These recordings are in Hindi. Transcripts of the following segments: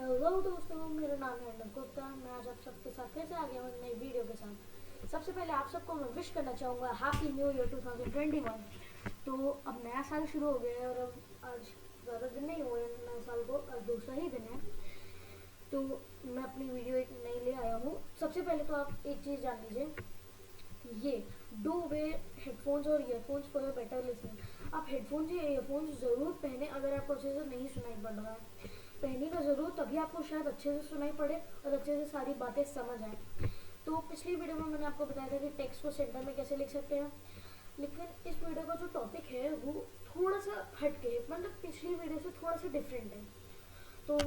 हेलो दोस्तों, मेरा नाम है अर्नब गुप्ता। मैं आज आप सबके साथ फिर से आ गया हूँ नई वीडियो के साथ। सबसे पहले आप सबको मैं विश करना चाहूँगा हैप्पी न्यू ईयर 2021। तो अब नया साल शुरू हो गया है और अब आज ज़्यादा दिन नहीं हुए नए साल को, आज दूसरा ही दिन है। तो मैं अपनी वीडियो एक नई ले आया हूँ। सबसे पहले तो आप एक चीज़ जान लीजिए, ये डू वेयर हेडफोन्स और earphones for your better listening. आप हेडफोन्स या ईयरफोन्स ज़रूर पहने अगर आपको अच्छे से नहीं सुनाई पड़ रहा है। पहनेगा ज़रूर, तभी आपको शायद अच्छे से सुनाई पड़े और अच्छे से सारी बातें समझ आए। तो पिछली वीडियो में मैंने आपको बताया था कि टेक्स्ट को सेंटर में कैसे लिख सकते हैं, लेकिन इस वीडियो का जो टॉपिक है वो थोड़ा सा हट के, मतलब पिछली वीडियो से थोड़ा सा डिफरेंट है। तो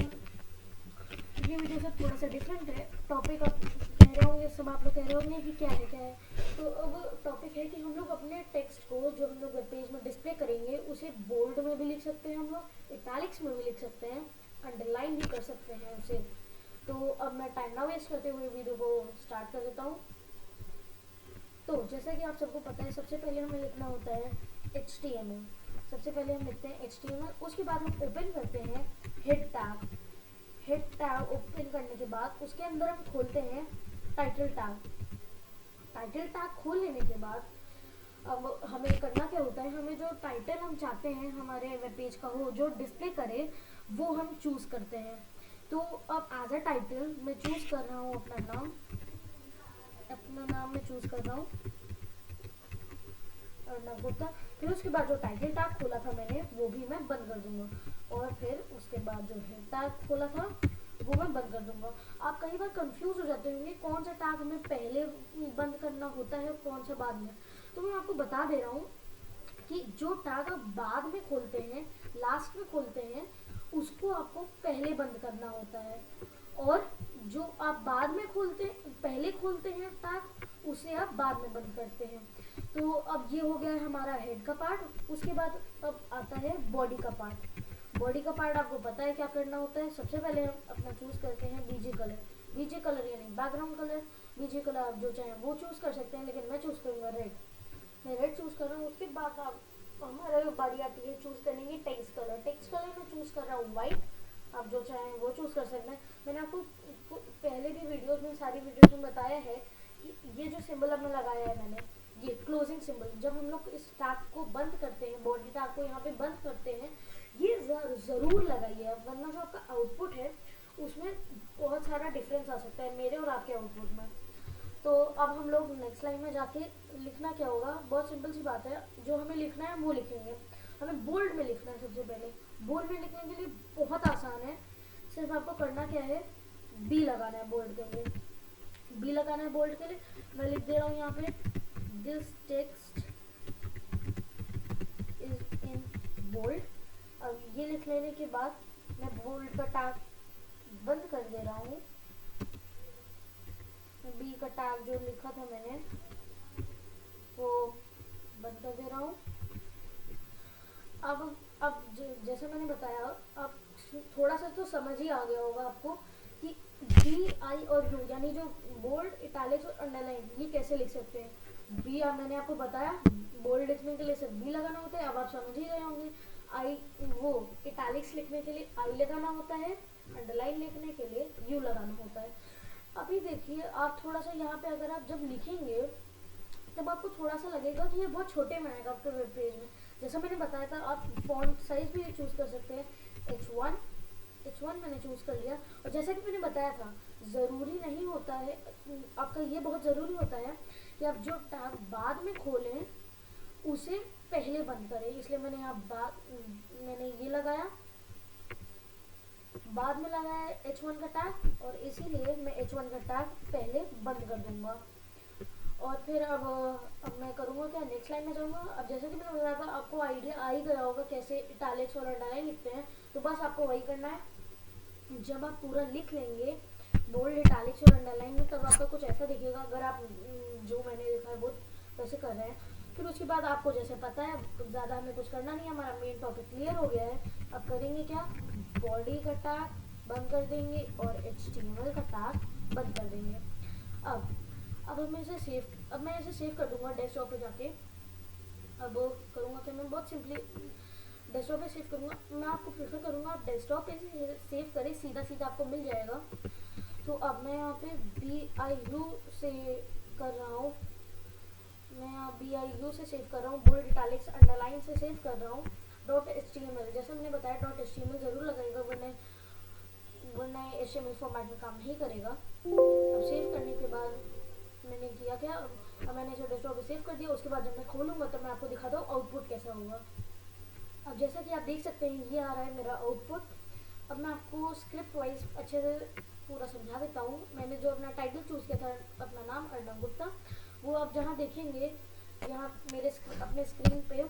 ये वीडियो से थोड़ा सा डिफरेंट है। टॉपिक अब कह रहे होंगे, सब आप लोग कह रहे होंगे कि क्या है। तो अब टॉपिक है कि हम लोग अपने टेक्स्ट को जो हम लोग वेब पेज में डिस्प्ले करेंगे उसे बोल्ड में भी लिख सकते हैं, हम लोग इटैलिक्स में भी लिख सकते हैं, अंडरलाइन भी कर सकते हैं उसे। तो अब मैं टाइम ना वेस्ट करते हुए वीडियो को स्टार्ट कर देता हूँ। तो जैसा कि आप सबको पता है, सबसे पहले हमें लिखना होता है HTML। सबसे पहले हम लिखते हैं HTML, उसके बाद हम ओपन करते हैं हेड टैब ओपन करने के बाद उसके अंदर हम खोलते हैं टाइटल टैग खोल लेने के बाद अब हमें करना क्या होता है, हमें जो टाइटल हम चाहते हैं हमारे वेब पेज का हो, जो डिस्प्ले करे, वो हम चूज करते हैं। तो अब एज अ टाइटल मैं चूज कर रहा हूँ अपना नाम मैं चूज कर रहा हूँ अर्नब गुप्ता। फिर उसके बाद जो टाइटल टैग खोला था मैंने वो भी मैं बंद कर दूंगा, और फिर उसके बाद जो हेड टैग खोला था वो मैं बंद कर दूंगा। आप कई बार कंफ्यूज हो जाते होंगे कौन सा टैग हमें पहले बंद करना होता है कौन सा बाद में। तो मैं आपको बता दे रहा हूँ कि जो टैग आप बाद में खोलते हैं, लास्ट में खोलते हैं, उसको आपको पहले बंद करना होता है, और जो आप बाद में पहले खोलते हैं टैग, उसे आप बाद में बंद करते हैं। तो अब ये हो गया है हमारा हेड का पार्ट। उसके बाद अब आता है बॉडी का पार्ट आपको पता है क्या करना होता है। सबसे पहले हम अपना चूज करते हैं बीजे कलर यानी बैकग्राउंड कलर। बीजे कलर आप जो चाहें वो चूज कर सकते हैं, लेकिन मैं चूज करूंगा रेड। मैं रेड चूज कर रहा हूँ। उसके बाद आप हमारा बारी आती है चूज करने की टेक्स्ट कलर मैं चूज कर रहा हूँ व्हाइट। आप जो चाहें वो चूज कर सकते हैं। मैंने आपको पहले भी वीडियोस में, सारी वीडियोस में बताया है कि ये जो सिंबल अब मैं लगाया है मैंने, ये क्लोजिंग सिंबल, जब हम लोग इस टैग को बंद करते हैं, बॉडी टैग को यहाँ पे बंद करते हैं, ये जरूर लगाइए, वरना जो आपका आउटपुट है उसमें बहुत सारा डिफरेंस आ सकता है मेरे और आपके आउटपुट में। तो अब हम लोग नेक्स्ट लाइन में जाके लिखना क्या होगा, बहुत सिंपल सी बात है, जो हमें लिखना है वो लिखेंगे। हमें बोल्ड में लिखना है। सबसे पहले बोल्ड में लिखने के लिए बहुत आसान है, सिर्फ आपको करना क्या है, बी लगाना है बोल्ड के लिए। बी लगाना है बोल्ड के लिए। मैं लिख दे रहा हूँ यहाँ पे, this text is in bold. अब ये लिख लेने के बाद मैं बोल्ड का टैग बंद कर दे रहा हूँ। बी का टैग जो लिखा था मैंने वो बंद कर दे रहा हूँ। अब जैसे मैंने बताया, अब थोड़ा सा तो समझ ही आ गया होगा आपको कि बी आई और यू यानी जो बोल्ड, इटैलिक्स और अंडरलाइन, ये कैसे लिख सकते हैं। बी मैंने आपको बताया, बोल्ड लिखने के लिए सिर्फ बी लगाना होता है, अब आप समझ ही गए होंगे। आई, वो इटैलिक्स लिखने के लिए आई लगाना होता है, अंडरलाइन लिखने के लिए यू लगाना होता है। अभी देखिए, आप थोड़ा सा यहाँ पे अगर आप जब लिखेंगे तब आपको थोड़ा सा लगेगा कि ये बहुत छोटे में आएगा आपके वेब पेज में। जैसा मैंने बताया था, आप फॉन्ट साइज भी चूज कर सकते हैं। H1 मैंने चूज कर लिया। और जैसा कि मैंने बताया था, ज़रूरी नहीं होता है, आपका ये बहुत ज़रूरी होता है कि आप जो टैग बाद में खोलें उसे पहले बंद करें। इसलिए मैंने यहाँ मैंने ये लगाया, बाद में लगाया H1 का टैग, और इसीलिए मैं H1 का टैग पहले बंद कर दूंगा। और फिर अब मैं करूँगा क्या, नेक्स्ट लाइन में जाऊँगा। अब जैसे कि मैंने बताया था, आपको आइडिया आ ही गया होगा कैसे इटैलिक्स और अंडरलाइन लिखते हैं, तो बस आपको वही करना है। जब आप पूरा लिख लेंगे बोल्ड, इटैलिक्स और अंडरलाइन में, तब आपका कुछ ऐसा दिखेगा, अगर आप जो मैंने लिखा है वो वैसे कर रहे हैं। फिर उसके बाद आपको जैसे पता है, ज़्यादा हमें कुछ करना नहीं है, हमारा मेन टॉपिक क्लियर हो गया है। अब करेंगे क्या, बॉडी का टैग बंद कर देंगे और HTML का टैग बंद कर देंगे। अब मैं इसे सेव कर दूंगा डेस्कटॉप पे जाके। अब करूँगा कि मैं बहुत सिंपली डेस्कटॉप पे सेव करूँगा, मैं आपको प्रेफर करूँगा आप डेस्कटॉप पे सेव करें, सीधा सीधा आपको मिल जाएगा। तो अब मैं यहाँ पे BIU से कर रहा हूँ, मैं यहाँ BIU से सेव कर रहा हूँ, बोल्ड इटैलिक्स अंडरलाइन से सेव कर रहा हूँ। .html जैसे मैंने बताया .html ज़रूर लगाएगा, वरना HTML फॉर्मेट में काम नहीं करेगा। अब सेव करने के बाद मैंने किया क्या, अब मैंने इसे डेस्कटॉप पे सेव कर दिया। उसके बाद जब मैं खोलूँगा तो मैं आपको दिखाता हूँ आउटपुट कैसा होगा। अब जैसा कि आप देख सकते हैं ये आ रहा है मेरा आउटपुट। अब मैं आपको स्क्रिप्ट वाइज अच्छे से पूरा समझा देता हूँ। मैंने जो अपना टाइटल चूज़ किया था, अपना नाम अर्नब गुप्ता, वो आप जहाँ देखेंगे यहाँ मेरे अपने स्क्रीन पे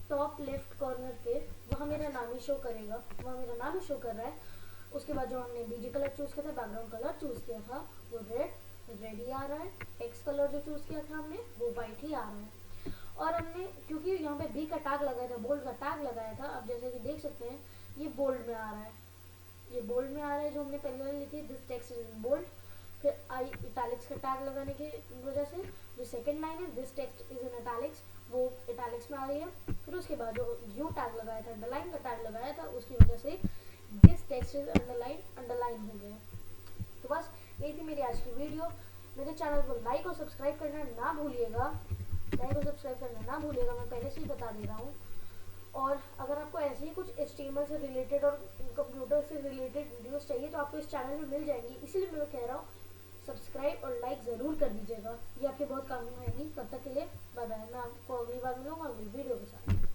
टॉप लेफ्ट कॉर्नर पे वहाँ मेरा नाम ही शो करेगा, वहाँ मेरा नाम ही शो कर रहा है। उसके बाद जो हमने बीजी कलर चूज़ किया था, बैकग्राउंड कलर चूज़ किया था वो रेड ही आ रहा है। टेक्स्ट कलर जो चूज़ किया था हमने वो वाइट ही आ रहा है। और हमने क्योंकि यहाँ पे बी का टैग लगाया था, बोल्ड का टैग लगाया था, अब जैसे कि देख सकते हैं ये बोल्ड में आ रहा है, ये बोल्ड में आ रहा है जो हमने पहले वाली लिखी this text is in bold. फिर आई इटैलिक्स का टैग लगाने की वजह से जो सेकंड लाइन है this text is in italics वो इटैलिक्स में आ रही है। फिर उसके बाद जो यू टैग लगाया था, अंडरलाइन का टैग लगाया था, उसकी वजह से दिस टेक्स्ट इज अंडरलाइन हो गया। तो बस यही थी मेरी आज की वीडियो। मेरे चैनल को लाइक और सब्सक्राइब करना ना भूलिएगा, लाइक और सब्सक्राइब करना ना भूलिएगा, मैं पहले से ही बता दे रहा हूँ। और अगर आपको ऐसे ही कुछ HTML से रिलेटेड और कंप्यूटर से रिलेटेड वीडियोस चाहिए तो आपको इस चैनल में मिल जाएंगी, इसीलिए मैं कह रहा हूँ सब्सक्राइब और लाइक ज़रूर कर दीजिएगा, ये आपके बहुत काम आएंगी। तब तक के लिए बाय बाय, मैं आपको अगली बार मिलूंगा अगली वीडियो के साथ।